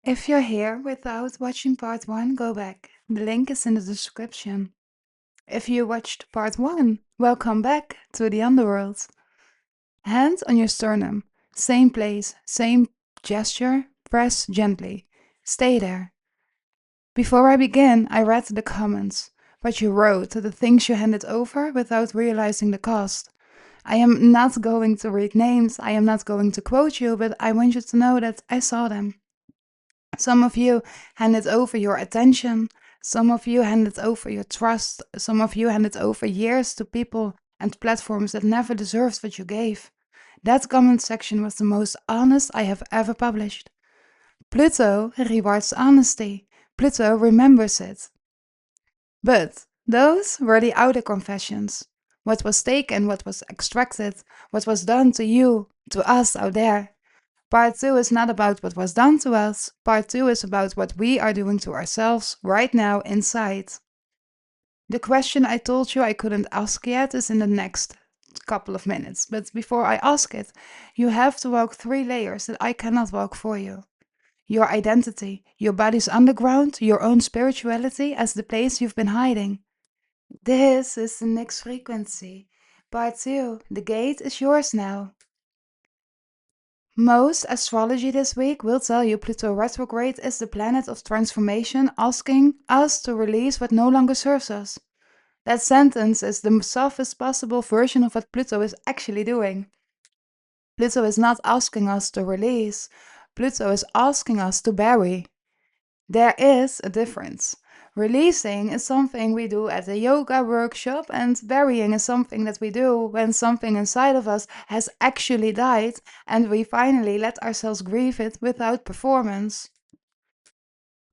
If you're here without watching part 1, go back. The link is in the description. If you watched part 1, welcome back to the underworld. Hand on your sternum. Same place, same gesture. Press gently. Stay there. Before I begin, I read the comments. What you wrote, the things you handed over without realizing the cost. I am not going to read names, I am not going to quote you, but I want you to know that I saw them. Some of you handed over your attention. Some of you handed over your trust. Some of you handed over years to people and platforms that never deserved what you gave. That comment section was the most honest I have ever published. Pluto rewards honesty. Pluto remembers it. But those were the outer confessions. What was taken, what was extracted, what was done to you, to us out there. Part 2 is not about what was done to us. Part 2 is about what we are doing to ourselves right now inside. The question I told you I couldn't ask yet is in the next couple of minutes. But before I ask it, you have to walk 3 layers that I cannot walk for you. Your identity, your body's underground, your own spirituality as the place you've been hiding. This is the next frequency. Part 2, the gate is yours now. Most astrology this week will tell you Pluto Retrograde is the planet of transformation, asking us to release what no longer serves us. That sentence is the softest possible version of what Pluto is actually doing. Pluto is not asking us to release, Pluto is asking us to bury. There is a difference. Releasing is something we do at a yoga workshop, and burying is something that we do when something inside of us has actually died and we finally let ourselves grieve it without performance.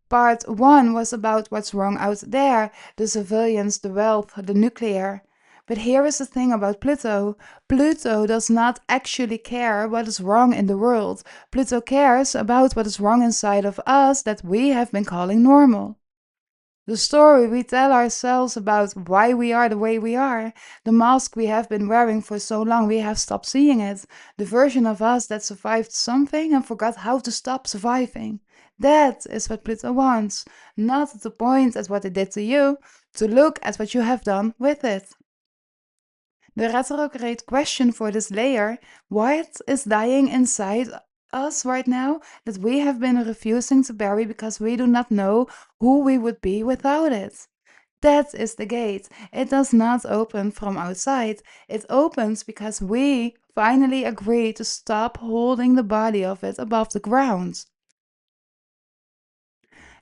Part 1 was about what's wrong out there, the civilians, the wealth, the nuclear. But here is the thing about Pluto. Pluto does not actually care what is wrong in the world. Pluto cares about what is wrong inside of us that we have been calling normal. The story we tell ourselves about why we are the way we are, the mask we have been wearing for so long we have stopped seeing it, the version of us that survived something and forgot how to stop surviving. That is what Pluto wants, not to point at what it did to you, to look at what you have done with it. The retrograde question for this layer, what is dying inside us right now that we have been refusing to bury because we do not know who we would be without it? That is the gate. It does not open from outside. It opens because we finally agree to stop holding the body of it above the ground.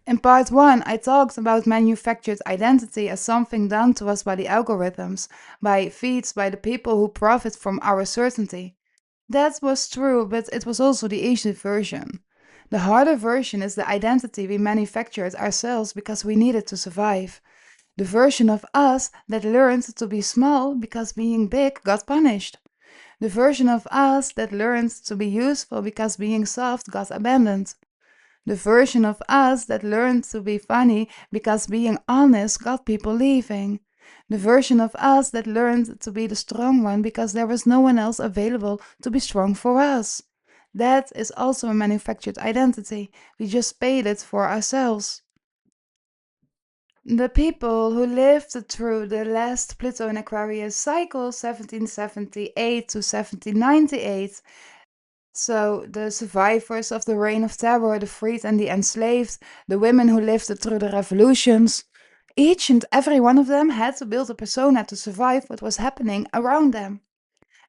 In part 1, I talked about manufactured identity as something done to us by the algorithms, by feeds, by the people who profit from our certainty. That was true, but it was also the easy version. The harder version is the identity we manufactured ourselves because we needed to survive. The version of us that learned to be small because being big got punished. The version of us that learned to be useful because being soft got abandoned. The version of us that learned to be funny because being honest got people leaving. The version of us that learned to be the strong one because there was no one else available to be strong for us. That is also a manufactured identity. We just paid it for ourselves. The people who lived through the last Pluto in Aquarius cycle, 1778 to 1798, so the survivors of the Reign of Terror, the freed and the enslaved, the women who lived through the revolutions, each and every one of them had to build a persona to survive what was happening around them.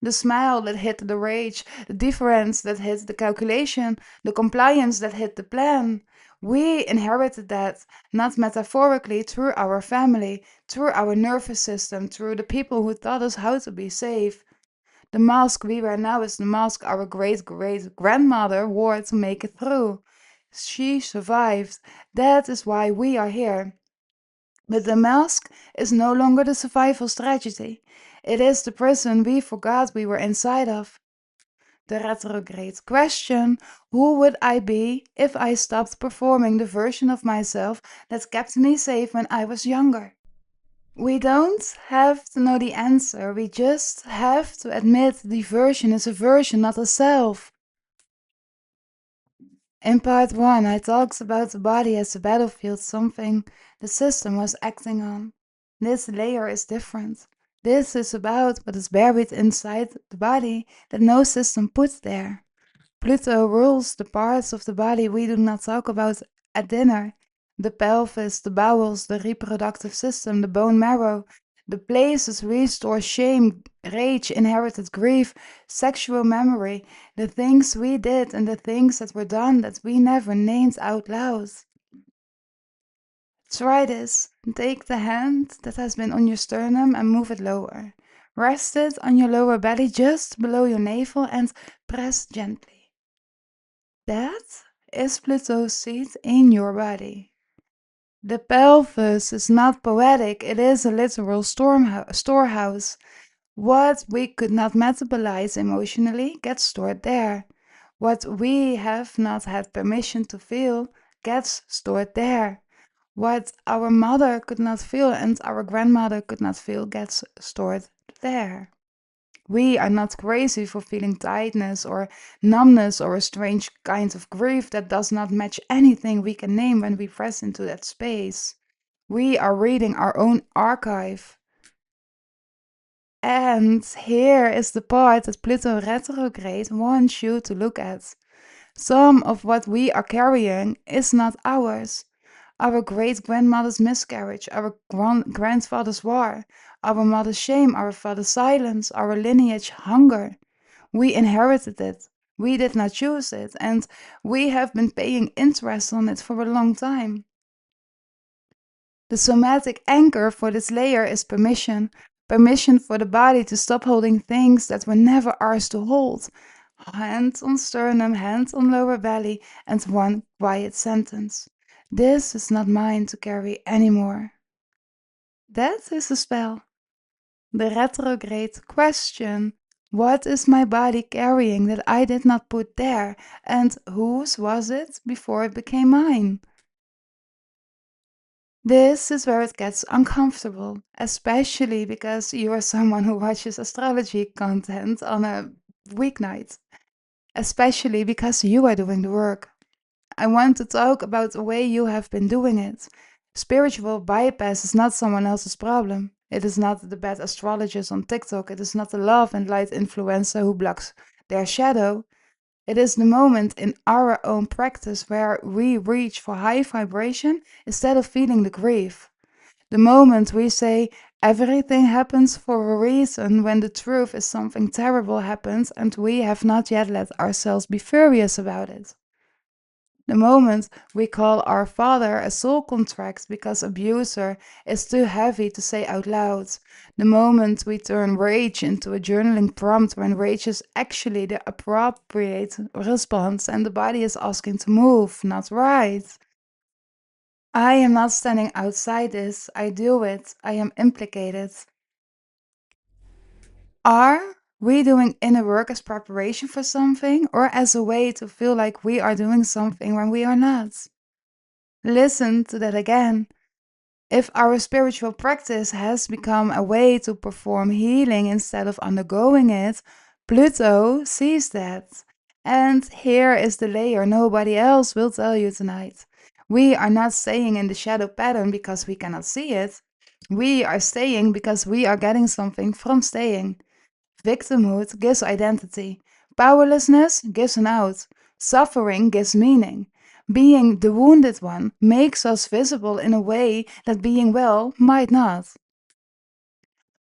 The smile that hit the rage, the difference that hit the calculation, the compliance that hit the plan. We inherited that, not metaphorically, through our family, through our nervous system, through the people who taught us how to be safe. The mask we wear now is the mask our great-great-grandmother wore to make it through. She survived. That is why we are here. But the mask is no longer the survival strategy. It is the prison we forgot we were inside of. The retrograde question, who would I be if I stopped performing the version of myself that kept me safe when I was younger? We don't have to know the answer, we just have to admit the version is a version, not a self. In part 1, I talked about the body as a battlefield, something the system was acting on. This layer is different. This is about what is buried inside the body that no system puts there. Pluto rules the parts of the body we do not talk about at dinner: the pelvis, the bowels, the reproductive system, the bone marrow, the places we store shame, rage, inherited grief, sexual memory, the things we did and the things that were done that we never named out loud. Try this. Take the hand that has been on your sternum and move it lower. Rest it on your lower belly just below your navel and press gently. That is Pluto's seat in your body. The pelvis is not poetic, it is a literal storehouse. What we could not metabolize emotionally gets stored there. What we have not had permission to feel gets stored there. What our mother could not feel and our grandmother could not feel gets stored there. We are not crazy for feeling tiredness or numbness or a strange kind of grief that does not match anything we can name when we press into that space. We are reading our own archive. And here is the part that Pluto Retrograde wants you to look at. Some of what we are carrying is not ours. Our great grandmother's miscarriage, our grandfather's war, our mother's shame, our father's silence, our lineage hunger. We inherited it. We did not choose it, and we have been paying interest on it for a long time. The somatic anchor for this layer is permission. Permission for the body to stop holding things that were never ours to hold. Hands on sternum, hands on lower belly, and one quiet sentence. This is not mine to carry anymore. That is a spell. The retrograde question: what is my body carrying that I did not put there, and whose was it before it became mine? This is where it gets uncomfortable, especially because you are someone who watches astrology content on a weeknight, especially because you are doing the work. I want to talk about the way you have been doing it. Spiritual bypass is not someone else's problem. It is not the bad astrologers on TikTok. It is not the love and light influencer who blocks their shadow. It is the moment in our own practice where we reach for high vibration instead of feeling the grief. The moment we say everything happens for a reason when the truth is something terrible happens and we have not yet let ourselves be furious about it. The moment we call our father a soul contract because abuser is too heavy to say out loud. The moment we turn rage into a journaling prompt when rage is actually the appropriate response and the body is asking to move, not write. I am not standing outside this. I do it. I am implicated. Are we doing inner work as preparation for something or as a way to feel like we are doing something when we are not? Listen to that again. If our spiritual practice has become a way to perform healing instead of undergoing it, Pluto sees that. And here is the layer nobody else will tell you tonight. We are not staying in the shadow pattern because we cannot see it. We are staying because we are getting something from staying. Victimhood gives identity. Powerlessness gives an out. Suffering gives meaning. Being the wounded one makes us visible in a way that being well might not.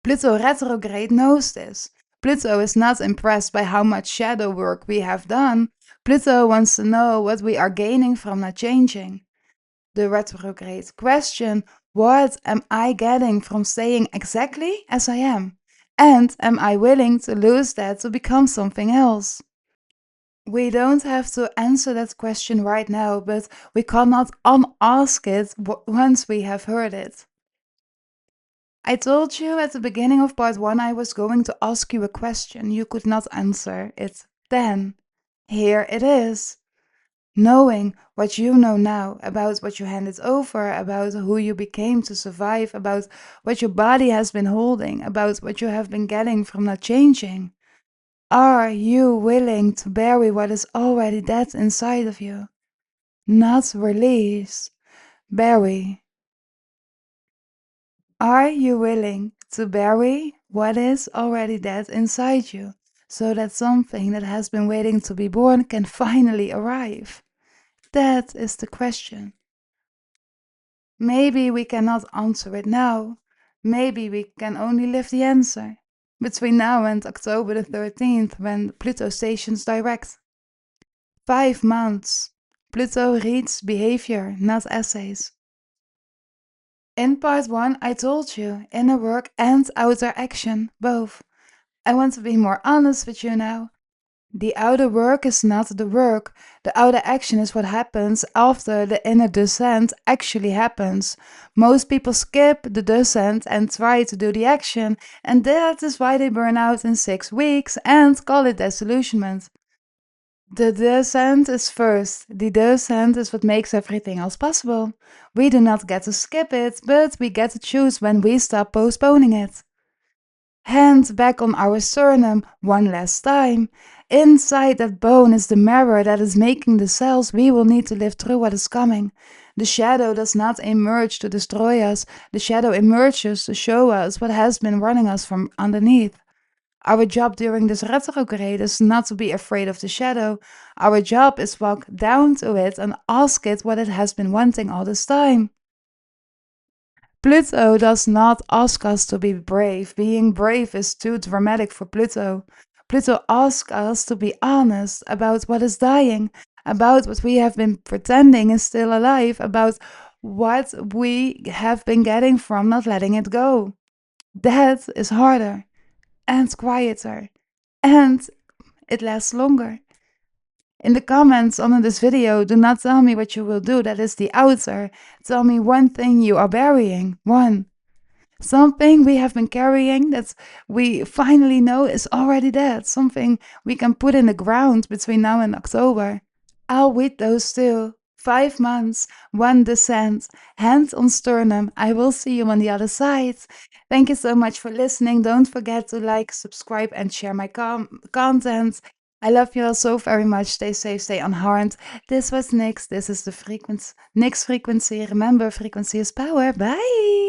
Pluto retrograde knows this. Pluto is not impressed by how much shadow work we have done. Pluto wants to know what we are gaining from not changing. The retrograde question: what am I getting from staying exactly as I am? And am I willing to lose that to become something else? We don't have to answer that question right now, but we cannot unask it once we have heard it. I told you at the beginning of part 1 I was going to ask you a question. You could not answer it then. Here it is. Knowing what you know now about what you handed over, about who you became to survive, about what your body has been holding, about what you have been getting from not changing. Are you willing to bury what is already dead inside of you? not release. Bury. Are you willing to bury what is already dead inside you so that something that has been waiting to be born can finally arrive? That is the question. Maybe we cannot answer it now. Maybe we can only live the answer between now and October the 13th when Pluto stations direct. 5 months. Pluto reads behavior, not essays. In part 1, I told you inner work and outer action, both. I want to be more honest with you now. The outer work is not the work. The outer action is what happens after the inner descent actually happens. Most people skip the descent and try to do the action, and that is why they burn out in 6 weeks and call it disillusionment. The descent is first. The descent is what makes everything else possible. We do not get to skip it, but we get to choose when we stop postponing it. Hand back on our sternum one last time. Inside that bone is the mirror that is making the cells we will need to live through what is coming. The shadow does not emerge to destroy us. The shadow emerges to show us what has been running us from underneath. Our job during this retrograde is not to be afraid of the shadow. Our job is walk down to it and ask it what it has been wanting all this time. Pluto does not ask us to be brave. Being brave is too dramatic for Pluto. Pluto asks us to be honest about what is dying, about what we have been pretending is still alive, about what we have been getting from not letting it go. That is harder and quieter, and it lasts longer. In the comments under this video, do not tell me what you will do, that is the outer. Tell me one thing you are burying. One. Something we have been carrying that we finally know is already dead. Something we can put in the ground between now and October. I'll read those too. 5 months, one descent, hand on sternum. I will see you on the other side. Thank you so much for listening. Don't forget to like, subscribe, and share my content. I love you all so very much. Stay safe, stay unharmed. This was Nix. This is the frequency. Nix frequency. Remember, frequency is power. Bye.